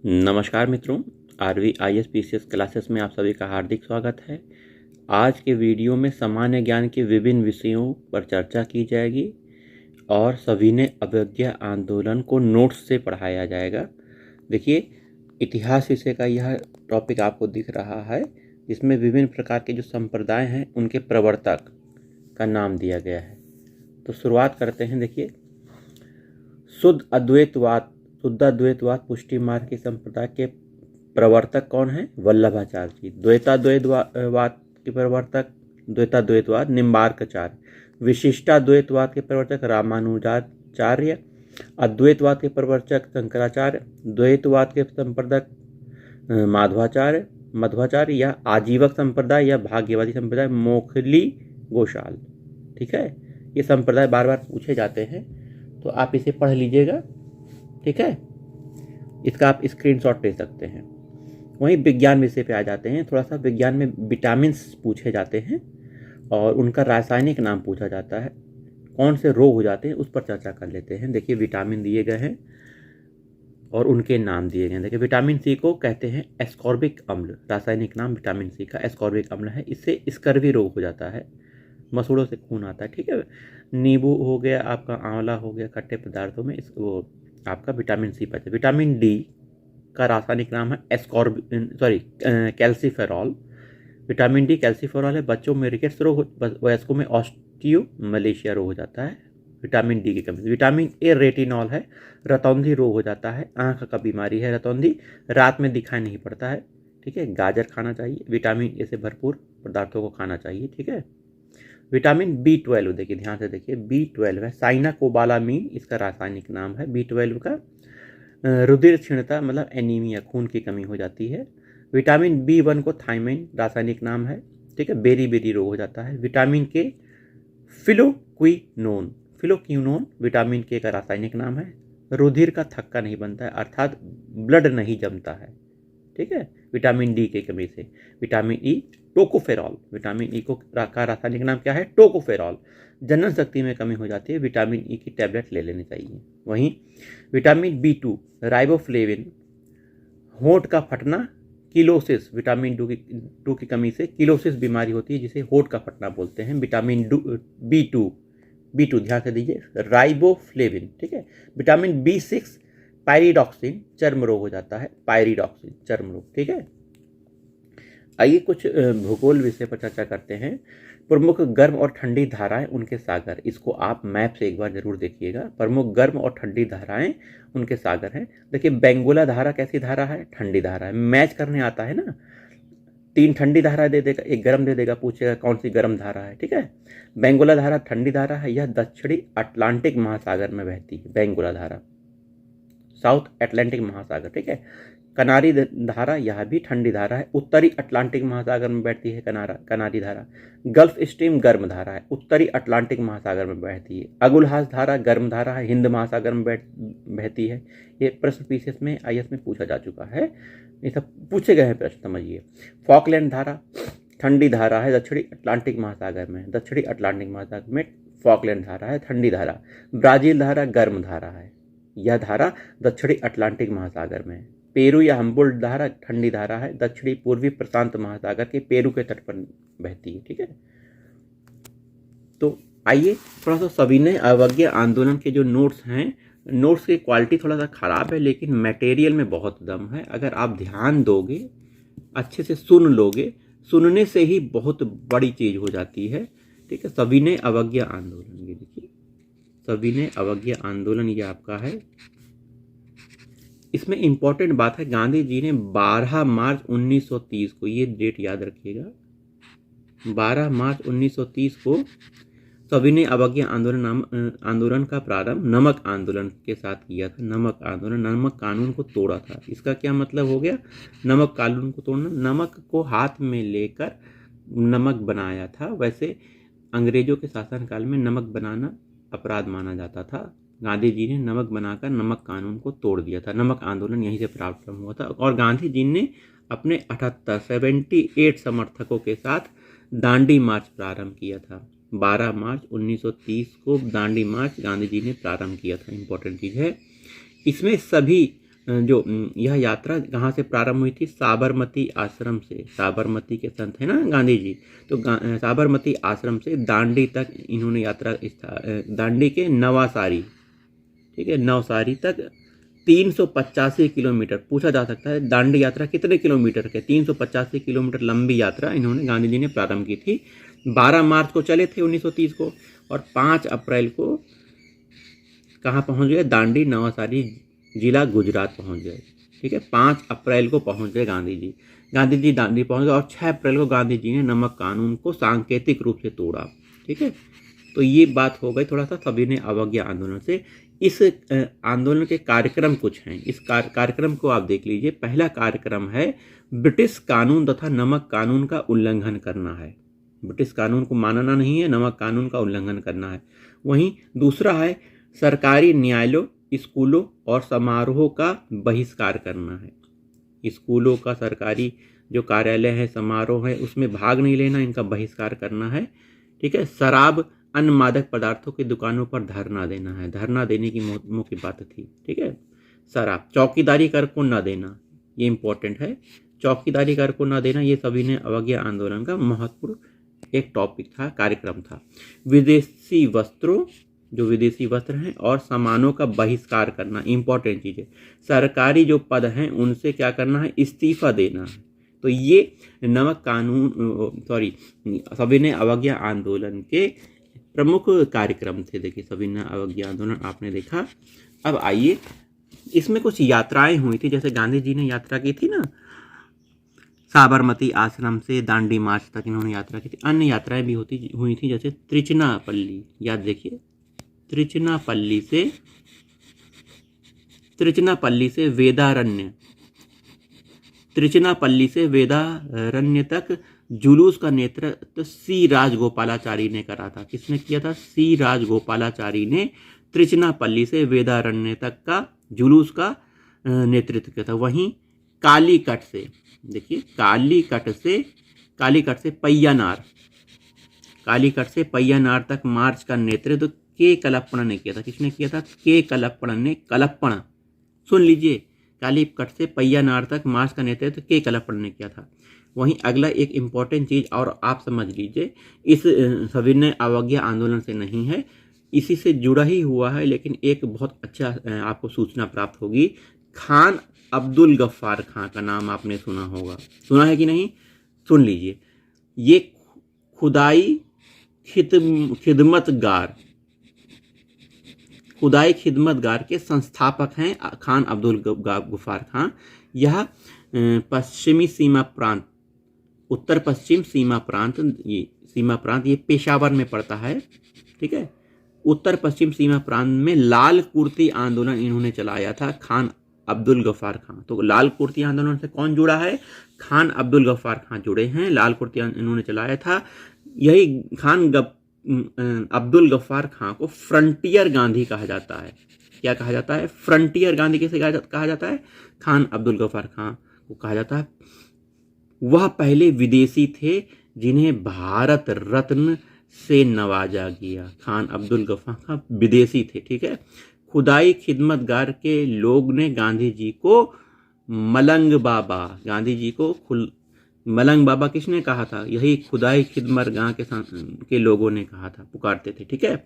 नमस्कार मित्रों, RV IAS PCS classes में आप सभी का हार्दिक स्वागत है। आज के वीडियो में सामान्य ज्ञान के विभिन्न विषयों पर चर्चा की जाएगी और सविनय अवज्ञा आंदोलन को नोट्स से पढ़ाया जाएगा। देखिए, इतिहास विषय का यह टॉपिक आपको दिख रहा है, जिसमें विभिन्न प्रकार के जो संप्रदाय हैं उनके प्रवर्तक का नाम दिया गया है। तो शुरुआत करते हैं। देखिए, शुद्ध अद्वैतवाद पुष्टि मार्ग के संप्रदाय के प्रवर्तक कौन है? वल्लभाचार्य जी। द्वैताद्वैतवाद के प्रवर्तक द्वैताद्वैतवाद निम्बार्काचार्य। विशिष्टाद्वैतवाद के प्रवर्तक रामानुजाचार्य। अद्वैतवाद के प्रवर्तक शंकराचार्य। द्वैतवाद के संप्रदाय मध्वाचार्य या आजीवक संप्रदाय या भाग्यवादी संप्रदाय मोखली गोशाल। ठीक है, ये संप्रदाय बार बार पूछे जाते हैं, तो आप इसे पढ़ लीजिएगा। ठीक है, इसका आप स्क्रीनशॉट ले सकते हैं। वहीं विज्ञान विषय पे आ जाते हैं। थोड़ा सा विज्ञान में विटामिन पूछे जाते हैं और उनका रासायनिक नाम पूछा जाता है। कौन से रोग हो जाते हैं उस पर चर्चा कर लेते हैं। देखिए, विटामिन दिए गए हैं और उनके नाम दिए गए हैं। देखिए, विटामिन सी को कहते हैं एस्कॉर्बिक अम्ल। रासायनिक नाम विटामिन सी का एस्कॉर्बिक अम्ल है। इससे स्कर्वी रोग हो जाता है, मसूड़ों से खून आता है। ठीक है, नींबू हो गया, आपका आंवला हो गया, खट्टे पदार्थों में वो आपका विटामिन सी पाते हैं। विटामिन डी का रासायनिक नाम है कैल्सीफेरॉल। विटामिन डी कैल्सीफेरॉल है। बच्चों में रिकेट्स रोग, वयस्कों में ऑस्टियो मलेशिया रोग हो जाता है विटामिन डी की कमी से। विटामिन ए रेटिनॉल है। रतौंधी रोग हो जाता है, आंख का बीमारी है रतौंधी, रात में दिखाई नहीं पड़ता है। ठीक है, गाजर खाना चाहिए। विटामिन ए से भरपूर पदार्थों को खाना चाहिए। ठीक है, विटामिन B12 देखिए, ध्यान से देखिए, B12 है। साइनाकोबालामीन इसका रासायनिक नाम है। B12 का रुधिर क्षीणता मतलब एनीमिया, खून की कमी हो जाती है। विटामिन B1 को थायमाइन रासायनिक नाम है। ठीक है, बेरी रोग हो जाता है। विटामिन के फिलोक्विनोन विटामिन के का रासायनिक नाम है। रुधिर का थक्का नहीं बनता है, अर्थात ब्लड नहीं जमता है। ठीक है, विटामिन डी की कमी से। Vitamin E tocopherol, vitamin E को का रासायनिक नाम क्या है? टोकोफेरॉल। जनन शक्ति में कमी हो जाती है, विटामिन ई की टैबलेट ले लेनी चाहिए। वहीं विटामिन B2 राइबोफ्लेविन, होंठ का फटना, किलोसिस, विटामिन टू की कमी से किलोसिस बीमारी होती है जिसे होंठ का फटना बोलते हैं। विटामिन B2 ध्यान से दीजिए, राइबोफ्लेविन। ठीक है, विटामिन B6 पायरिडॉक्सिन, चर्म रोग हो जाता है, पायरिडॉक्सिन चर्म रोग। ठीक है, आइए कुछ भूगोल विषय पर चर्चा करते हैं। प्रमुख गर्म और ठंडी धाराएं उनके सागर, इसको आप मैप से एक बार जरूर देखिएगा। प्रमुख गर्म और ठंडी धाराएं उनके सागर हैं। देखिए, बेंगोला धारा कैसी धारा है? ठंडी धारा है। मैच करने आता है ना, 3 ठंडी धारा दे देगा, 1 गर्म दे देगा, पूछेगा कौन सी गर्म धारा है। ठीक है, बेंगोला धारा ठंडी धारा है। यह दक्षिणी अटलांटिक महासागर में बहती है। बेंगोला धारा साउथ अटलांटिक महासागर। ठीक है, कनारी धारा यह भी ठंडी धारा है, उत्तरी अटलांटिक महासागर में बैठती है कनारी धारा। गल्फ स्ट्रीम गर्म धारा है, उत्तरी अटलांटिक महासागर में बहती है। अगुलहास धारा गर्म धारा है, हिंद महासागर में बहती है। ये प्रश्न पीसीएस में IAS में पूछा जा चुका है, ये सब पूछे गए हैं प्रश्न, समझिए। फॉकलैंड धारा ठंडी धारा है, दक्षिणी अटलांटिक महासागर में। दक्षिणी अटलांटिक महासागर में फॉकलैंड धारा है, ठंडी धारा। ब्राजील धारा गर्म धारा है, यह धारा दक्षिणी अटलांटिक महासागर में है। पेरू या हम्बोल्ट धारा ठंडी धारा है, दक्षिणी पूर्वी प्रशांत महासागर के पेरू के तट पर बहती है। ठीक है, तो आइए थोड़ा सा सविनय अवज्ञा आंदोलन के जो नोट्स हैं, नोट्स की क्वालिटी थोड़ा सा खराब है, लेकिन मटेरियल में बहुत दम है। अगर आप ध्यान दोगे, अच्छे से सुन लोगे, सुनने से ही बहुत बड़ी चीज हो जाती है। ठीक है, सविनय अवज्ञा आंदोलन, ये देखिए, सविनय अवज्ञा आंदोलन ये आपका है। इसमें इंपॉर्टेंट बात है, गांधी जी ने 12 मार्च 1930 को, ये डेट याद रखिएगा, 12 मार्च 1930 को सविनय अवज्ञा आंदोलन का प्रारंभ नमक आंदोलन के साथ किया था। नमक आंदोलन, नमक कानून को तोड़ा था। इसका क्या मतलब हो गया? नमक कानून को तोड़ना, नमक को हाथ में लेकर नमक बनाया था। वैसे अंग्रेजों के शासनकाल में नमक बनाना अपराध माना जाता था। गांधी जी ने नमक बनाकर नमक कानून को तोड़ दिया था। नमक आंदोलन यहीं से प्रारंभ हुआ था और गांधी जी ने अपने 78 समर्थकों के साथ दांडी मार्च प्रारंभ किया था। 12 मार्च 1930 को दांडी मार्च गांधी जी ने प्रारंभ किया था। इंपॉर्टेंट चीज है, इसमें सभी यह यात्रा कहाँ से प्रारंभ हुई थी? साबरमती आश्रम से। साबरमती के संत है ना गांधी जी, तो साबरमती आश्रम से दांडी तक इन्होंने यात्रा दांडी के नवासारी, ठीक है, नवसारी तक 385 किलोमीटर। पूछा जा सकता है दांडी यात्रा कितने किलोमीटर के? 385 किलोमीटर लंबी यात्रा इन्होंने गांधी जी ने प्रारंभ की थी। 12 मार्च को चले थे 1930 को, और 5 अप्रैल को कहाँ पहुंच गए? दांडी नवासारी जिला गुजरात पहुंच गए। ठीक है, 5 अप्रैल को पहुंच गए गांधी जी दांडी पहुंच गए, और 6 अप्रैल को गांधी जी ने नमक कानून को सांकेतिक रूप से तोड़ा। ठीक है, तो ये बात हो गई थोड़ा सा सविनय अवज्ञा आंदोलन से। इस आंदोलन के कार्यक्रम कुछ हैं, इस कार्यक्रम को आप देख लीजिए। पहला कार्यक्रम है ब्रिटिश कानून तथा नमक कानून का उल्लंघन करना है। ब्रिटिश कानून को मानना नहीं है, नमक कानून का उल्लंघन करना है। वहीं दूसरा है सरकारी न्यायालयों, स्कूलों और समारोहों का बहिष्कार करना है। स्कूलों का सरकारी जो कार्यालय है, समारोह है, उसमें भाग नहीं लेना, इनका बहिष्कार करना है। ठीक है, शराब अन्य मादक पदार्थों की दुकानों पर धरना देना है। धरना देने की मुख्य बात थी। ठीक है, शराब, चौकीदारी कर को न देना, ये इंपॉर्टेंट है। चौकीदारी कर को न देना, ये सविनय अवज्ञा आंदोलन का महत्वपूर्ण एक टॉपिक था, कार्यक्रम था। विदेशी वस्त्रों, जो विदेशी वस्त्र हैं, और सामानों का बहिष्कार करना, इंपॉर्टेंट चीज़ है। सरकारी जो पद हैं उनसे क्या करना है? इस्तीफा देना है। तो ये नमक कानून सविनय अवज्ञा आंदोलन के प्रमुख कार्यक्रम थे। देखिए, सविनय अवज्ञा आंदोलन आपने देखा। अब आइए, इसमें कुछ यात्राएं हुई थी, जैसे गांधी जी ने यात्रा की थी ना, साबरमती आश्रम से दांडी मार्च तक इन्होंने यात्रा की थी। अन्य यात्राएं भी हुई थी, जैसे त्रिचनापल्ली, याद देखिए, त्रिचनापल्ली से वेदारण्य तक जुलूस का नेतृत्व सी राजगोपालाचारी ने करा था। किसने किया था? सी राजगोपालाचारी ने त्रिचनापल्ली से वेदारण्य तक का जुलूस का नेतृत्व किया था। वहीं कालीकट से, देखिए, कालीकट से पैयानार तक मार्च का नेतृत्व के कलप्पण ने किया था। किसने किया था? के कलप्पण ने। कलप्पण सुन लीजिए, कालीकट से पैयानार तक मार्च का नेतृत्व के कलप्पण ने किया था। वहीं अगला एक इम्पॉर्टेंट चीज और आप समझ लीजिए, इस सविनय अवज्ञा आंदोलन से नहीं है, इसी से जुड़ा ही हुआ है, लेकिन एक बहुत अच्छा आपको सूचना प्राप्त होगी। खान अब्दुल गफ्फार खां का नाम आपने सुना होगा, सुना है कि नहीं? सुन लीजिए, ये खुदाई खिदमतगार के संस्थापक हैं खान अब्दुल गफ्फार खां। यह पश्चिमी सीमा प्रांत, उत्तर पश्चिम सीमा प्रांत ये पेशावर में पड़ता है। ठीक है, उत्तर पश्चिम सीमा प्रांत में लाल कुर्ती आंदोलन इन्होंने चलाया था, खान अब्दुल गफ्फार खां। तो लाल कुर्ती आंदोलन से कौन जुड़ा है? खान अब्दुल गफ्फार खां जुड़े हैं। लाल कुर्ती इन्होंने चलाया था। यही खान अब्दुल गफ्फार खां को फ्रंटियर गांधी कहा जाता है। क्या कहा जाता है? फ्रंटियर गांधी किसे कहा जाता है? खान अब्दुल गफ्फार खां को कहा जाता है। वह पहले विदेशी थे जिन्हें भारत रत्न से नवाजा गया। खान अब्दुल गफ्फार खां विदेशी थे। ठीक है, खुदाई खिदमतगार के लोग ने गांधी जी को मलंग बाबा किसने कहा था? यही खुदाई खिदमतगार के लोगों ने कहा था, पुकारते थे। ठीक है,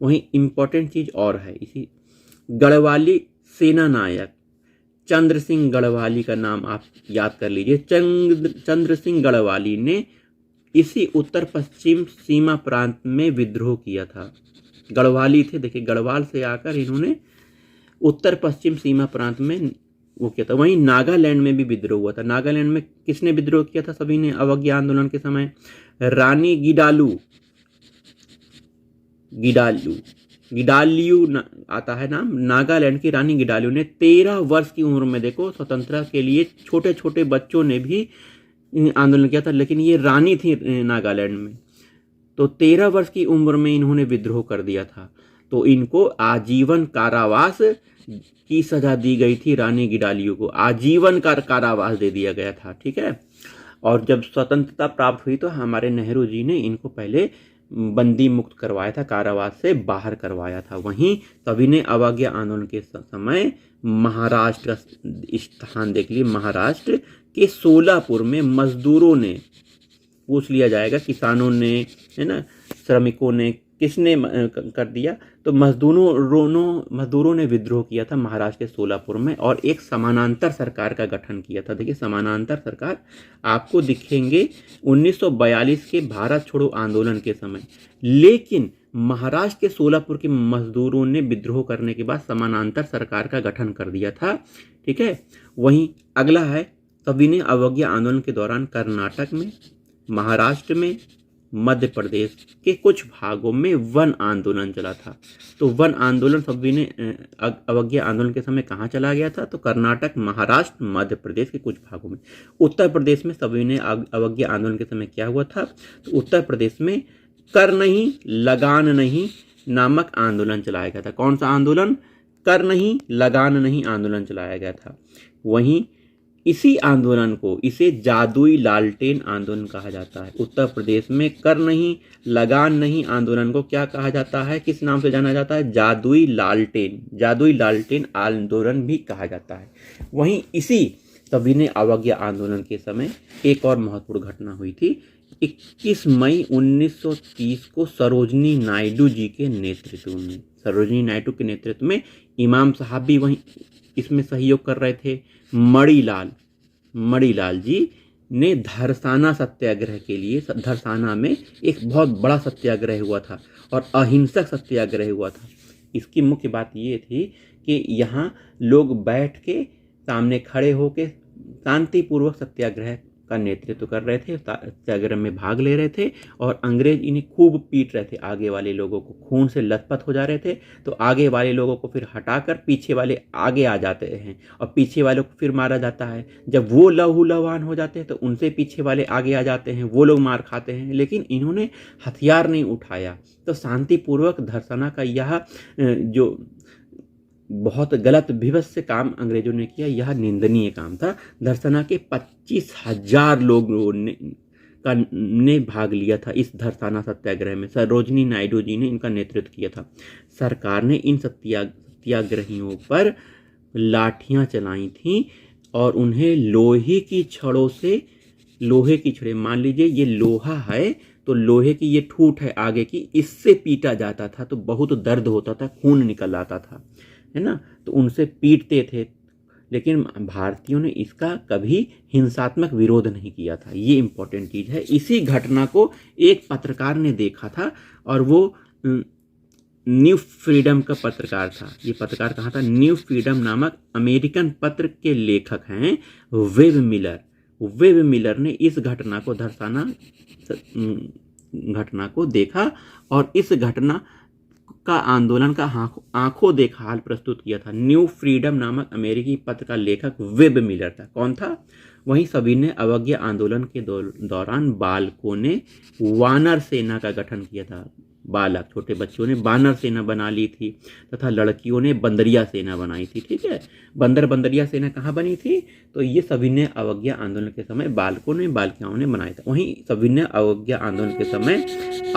वहीं इंपॉर्टेंट चीज और है, इसी गढ़वाली सेना नायक चंद्र सिंह गढ़वाली का नाम आप याद कर लीजिए। चंद्र सिंह गढ़वाली ने इसी उत्तर पश्चिम सीमा प्रांत में विद्रोह किया था। गढ़वाली थे, देखिए, गढ़वाल से आकर इन्होंने उत्तर पश्चिम सीमा प्रांत में वो किया था। वहीं नागालैंड में भी विद्रोह हुआ था। नागालैंड में किसने विद्रोह किया था सभी ने अवज्ञा आंदोलन के समय? रानी गिडालियू आता है नाम। नागालैंड की रानी गिडालियू ने 13 वर्ष की उम्र में, देखो, स्वतंत्रता के लिए छोटे छोटे बच्चों ने भी आंदोलन किया था, लेकिन ये रानी थी नागालैंड में, तो 13 वर्ष की उम्र में इन्होंने विद्रोह कर दिया था। तो इनको आजीवन कारावास की सजा दी गई थी। रानी गिडालियू को आजीवन कारावास दे दिया गया था। ठीक है, और जब स्वतंत्रता प्राप्त हुई तो हमारे नेहरू जी ने इनको पहले बंदी मुक्त करवाया था, कारावास से बाहर करवाया था। वहीं सविनय अवज्ञा आंदोलन के समय महाराष्ट्र का स्थान देख लिए, महाराष्ट्र के सोलापुर में मजदूरों ने, पूछ लिया जाएगा किसानों ने, है ना, श्रमिकों ने, किसने कर दिया, तो मजदूरों ने विद्रोह किया था महाराष्ट्र के सोलापुर में और एक समानांतर सरकार का गठन किया था। देखिए समानांतर सरकार आपको दिखेंगे 1942 के भारत छोड़ो आंदोलन के समय। लेकिन महाराष्ट्र के सोलापुर के मजदूरों ने विद्रोह करने के बाद समानांतर सरकार का गठन कर दिया था। ठीक है, वहीं अगला है सविनय अवज्ञा आंदोलन के दौरान कर्नाटक में, महाराष्ट्र में, मध्य प्रदेश के कुछ भागों में वन आंदोलन चला था। तो वन आंदोलन सविनय अवज्ञा आंदोलन के समय कहाँ चला गया था, तो कर्नाटक, महाराष्ट्र, मध्य प्रदेश के कुछ भागों में। उत्तर प्रदेश में सविनय अवज्ञा आंदोलन के समय क्या हुआ था, तो उत्तर प्रदेश में कर नहीं लगान नहीं नामक आंदोलन चलाया गया था। कौन सा आंदोलन, कर नहीं लगान नहीं आंदोलन चलाया गया था। वहीं इसी आंदोलन को, इसे जादुई लालटेन आंदोलन कहा जाता है। उत्तर प्रदेश में कर नहीं लगान नहीं आंदोलन को क्या कहा जाता है, किस नाम से जाना जाता है, जादुई लालटेन आंदोलन भी कहा जाता है। वहीं इसी सविनय अवज्ञा आंदोलन के समय एक और महत्वपूर्ण घटना हुई थी। 21 मई 1930 को सरोजनी नायडू जी के नेतृत्व में, इमाम साहब भी वहीं इसमें सहयोग कर रहे थे। मणिलाल जी ने धरसाना सत्याग्रह के लिए, धरसाना में एक बहुत बड़ा सत्याग्रह हुआ था और अहिंसक सत्याग्रह हुआ था। इसकी मुख्य बात ये थी कि यहाँ लोग बैठ के सामने खड़े होकर शांतिपूर्वक सत्याग्रह का नेतृत्व कर रहे थे, सत्याग्रह में भाग ले रहे थे और अंग्रेज इन्हें खूब पीट रहे थे। आगे वाले लोगों को खून से लथपथ हो जा रहे थे, तो आगे वाले लोगों को फिर हटाकर पीछे वाले आगे आ जाते हैं और पीछे वालों को फिर मारा जाता है। जब वो लहूलुहान हो जाते हैं तो उनसे पीछे वाले आगे आ जाते हैं, वो लोग मार खाते हैं। लेकिन इन्होंने हथियार नहीं उठाया। तो शांतिपूर्वक धरसाना का यह जो बहुत गलत विवश से काम अंग्रेजों ने किया, यह निंदनीय काम था। धरसाना के 25,000 लोगों ने भाग लिया था इस धरसाना सत्याग्रह में। सरोजनी नायडू जी ने इनका नेतृत्व किया था। सरकार ने इन सत्याग्रहियों पर लाठियां चलाई थीं और उन्हें लोहे की छड़ें, मान लीजिए ये लोहा है तो लोहे की ये ठूठ है आगे की, इससे पीटा जाता था। तो बहुत दर्द होता था, खून निकल आता था, है ना, तो उनसे पीटते थे। लेकिन भारतीयों ने इसका कभी हिंसात्मक विरोध नहीं किया था। ये इंपॉर्टेंट चीज है। इसी घटना को एक पत्रकार ने देखा था और वो न्यू फ्रीडम का पत्रकार था। ये पत्रकार कहाँ था, न्यू फ्रीडम नामक अमेरिकन पत्र के लेखक हैं वेब मिलर ने इस घटना को, धरसाना घटना को देखा और इस घटना का आंदोलन का आंखों देखा हाल प्रस्तुत किया था। न्यू फ्रीडम नामक अमेरिकी पत्र का लेखक वेब मिलर था। कौन था, वहीं सविनय अवज्ञा आंदोलन के दौरान बालकों ने वानर सेना का गठन किया था। बालक, छोटे बच्चों ने बानर सेना बना ली थी तथा लड़कियों ने बंदरिया सेना बनाई थी। ठीक है, बंदरिया सेना कहाँ बनी थी, तो ये सविनय अवज्ञा आंदोलन के समय बालकों ने, बालिकाओं ने बनाया था। वहीं सविनय अवज्ञा आंदोलन के समय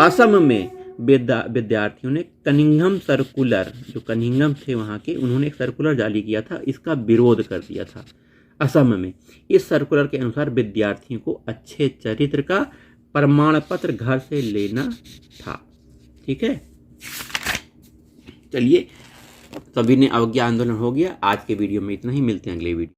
असम में विद्यार्थियों ने कनिंघम सर्कुलर, जो कनिंघम थे वहाँ के, उन्होंने एक सर्कुलर जारी किया था, इसका विरोध कर दिया था असम में। इस सर्कुलर के अनुसार विद्यार्थियों को अच्छे चरित्र का प्रमाण पत्र घर से लेना था। ठीक है, चलिए सविनय अवज्ञा आंदोलन हो गया। आज के वीडियो में इतना ही, मिलते हैं अगले वीडियो।